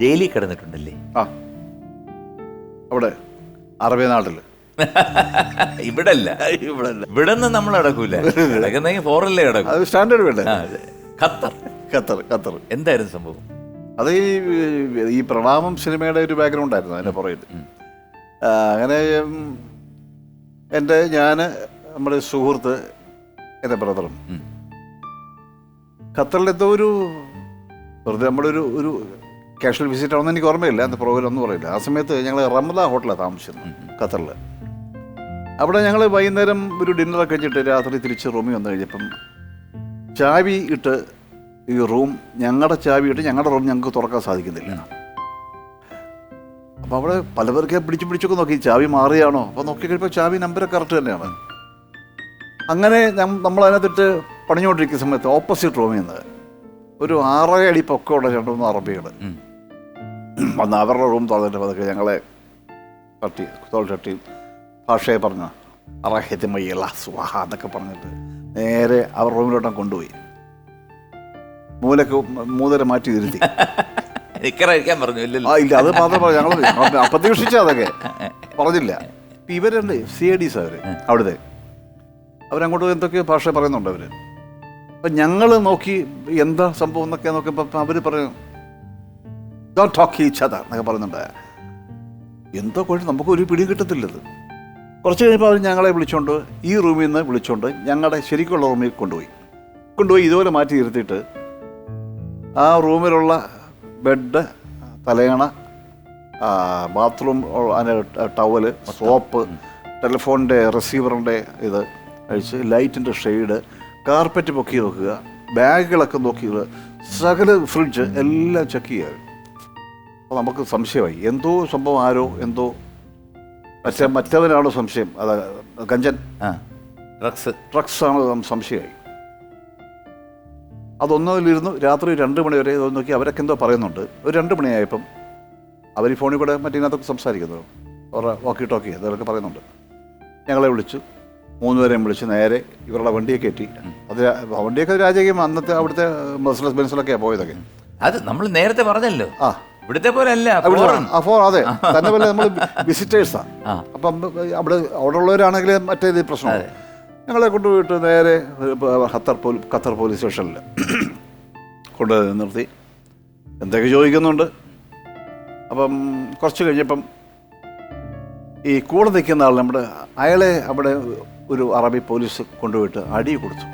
ജയിലിൽ കിടന്നിട്ടുണ്ടല്ലേ? ആ, അവിടെ അറബി നാട്ടിൽ. ഇവിടല്ല, ഇവിടെ നിന്ന് നമ്മൾ കിടക്കൂല, കിടക്കുന്നെങ്കിൽ ഫോറിലേ കിടക്കും. അത് സ്റ്റാൻഡേർഡ് വേണ്ടേ? ഖത്തർ. ഖത്തർ എന്തായിരുന്നു സംഭവം? അത് ഈ പ്രണാമം സിനിമയുടെ ഒരു ബാക്ക്ഗ്രൗണ്ട് ആയിരുന്നു അതിൻ്റെ പുറകിൽ. അങ്ങനെ ഞാൻ നമ്മുടെ സുഹൃത്ത്, എൻ്റെ ബ്രദറും ഖത്തറിലെന്തോ വെറുതെ നമ്മളൊരു ഒരു കാഷ്വൽ വിസിറ്റ് ആണെന്ന് എനിക്ക് ഓർമ്മയില്ല, അന്ന് പ്രോഗ്രാം ഒന്നും പറയില്ല. ആ സമയത്ത് ഞങ്ങൾ റമദ ഹോട്ടലാണ് താമസിച്ചിരുന്നത് ഖത്തറിൽ. അവിടെ ഞങ്ങൾ വൈകുന്നേരം ഒരു ഡിന്നറൊക്കെ കഴിച്ചിട്ട് രാത്രി തിരിച്ച് റൂമിൽ വന്നു കഴിഞ്ഞപ്പം ചാവി ഇട്ട് ഈ റൂം, ഞങ്ങളുടെ ചാവി ഇട്ട് ഞങ്ങളുടെ റൂം ഞങ്ങൾക്ക് തുറക്കാൻ സാധിക്കുന്നില്ല. അപ്പോൾ അവിടെ പലവർക്ക് പിടിച്ചൊക്കെ നോക്കി ചാവി മാറിയാണോ, അപ്പോൾ നോക്കി കഴിയുമ്പോൾ ചാവി നമ്പർ കറക്റ്റ് തന്നെയാണ്. അങ്ങനെ നമ്മൾ അതിനകത്തിട്ട് പണിഞ്ഞുകൊണ്ടിരിക്കുന്ന സമയത്ത് ഓപ്പോസിറ്റ് റൂമിൽ നിന്ന് ഒരു 6 അടി പൊക്കമുള്ള 2-3 അറബികൾ വന്ന് അവരുടെ റൂം തുറന്നിട്ട് അതൊക്കെ ഞങ്ങളെ തോൾ ഭാഷയെ പറഞ്ഞ അറഹ്യത്തിമയ്യല്ല സുഹാ എന്നൊക്കെ പറഞ്ഞിട്ട് നേരെ അവർ റൂമിലോട്ട് കൊണ്ടുപോയി മൂലര മാറ്റി ഇരുത്തി. ഇല്ല, അത് മാത്രം പറഞ്ഞു. ഞങ്ങൾ അപ്രതീക്ഷിച്ച അതൊക്കെ പറഞ്ഞില്ല. ഇപ്പം ഇവരുണ്ട് CIDs അവിടുത്തെ, അവരങ്ങോട്ട് എന്തൊക്കെയോ ഭാഷ പറയുന്നുണ്ട് അവർ. അപ്പം ഞങ്ങൾ നോക്കി എന്താ സംഭവം എന്നൊക്കെ നോക്കിയപ്പോൾ അവർ പറയും ഡോണ്ട് ടോക്ക് ഈച്ച് അതർ എന്നൊക്കെ പറയുന്നുണ്ട്. എന്തോ കൊണ്ട് നമുക്കൊരു പിടി കിട്ടത്തില്ലത്. കുറച്ച് കഴിഞ്ഞപ്പോൾ അവർ ഞങ്ങളെ വിളിച്ചുകൊണ്ട് ഈ റൂമിൽ നിന്ന് വിളിച്ചുകൊണ്ട് ഞങ്ങളുടെ ശരിക്കുള്ള റൂമിൽ കൊണ്ടുപോയി ഇതുപോലെ മാറ്റി ഇരുത്തിയിട്ട് ആ റൂമിലുള്ള ബെഡ്, തലയണ, ബാത്റൂം, ടവല്, സോപ്പ്, ടെലിഫോണിൻ്റെ റിസീവറിൻ്റെ ഇത് കഴിച്ച്, ലൈറ്റിൻ്റെ ഷെയ്ഡ്, കാർപ്പറ്റ് പൊക്കി നോക്കുക, ബാഗുകളൊക്കെ നോക്കി, സകല ഫ്രിഡ്ജ് എല്ലാം ചെക്ക് ചെയ്യുക. അപ്പോൾ നമുക്ക് സംശയമായി എന്തോ സംഭവം, ആരോ എന്തോ മറ്റവനാണോ സംശയം, അത് ഗഞ്ചൻ ഡ്രഗ്സ് ആണോ സംശയമായി. അതൊന്നിലിരുന്നു രാത്രി 2 മണി വരെ നോക്കി അവരൊക്കെ എന്തോ പറയുന്നുണ്ട്. ഒരു 2 മണിയായപ്പം അവർ ഈ ഫോണിൽ കൂടെ മറ്റിനകത്തൊക്കെ സംസാരിക്കുന്നു, അവരുടെ വാക്കി ടോക്കി അതൊക്കെ പറയുന്നുണ്ട്. ഞങ്ങളെ വിളിച്ചു, 3 പേരെയും വിളിച്ച് നേരെ ഇവരുടെ വണ്ടിയെ കയറ്റി. അത് വണ്ടിയൊക്കെ രാജകീയം, അന്നത്തെ അവിടുത്തെ മെർസിഡസ് ബെൻസിലൊക്കെയാണ് പോയതൊക്കെ. അത് നമ്മൾ നേരത്തെ പറഞ്ഞല്ലോ, ഇവിടുത്തെ പോലെ അല്ല. അതെ, തന്നെ പോലെ നമ്മൾ വിസിറ്റേഴ്സാണ്. അപ്പം അവിടെ ഉള്ളവരാണെങ്കിൽ മറ്റേ പ്രശ്നം. ഞങ്ങളെ കൊണ്ടുപോയിട്ട് നേരെ ഖത്തർ പോലീസ് സ്റ്റേഷനിൽ കൊണ്ട് നിർത്തി. എന്തൊക്കെ ചോദിക്കുന്നുണ്ട്. അപ്പം കുറച്ച് കഴിഞ്ഞപ്പം ഈ കൂടെ നിൽക്കുന്ന ആൾ അയാളെ അവിടെ ഒരു അറബി പോലീസ് കൊണ്ടുപോയിട്ട് അടി കൊടുത്തു.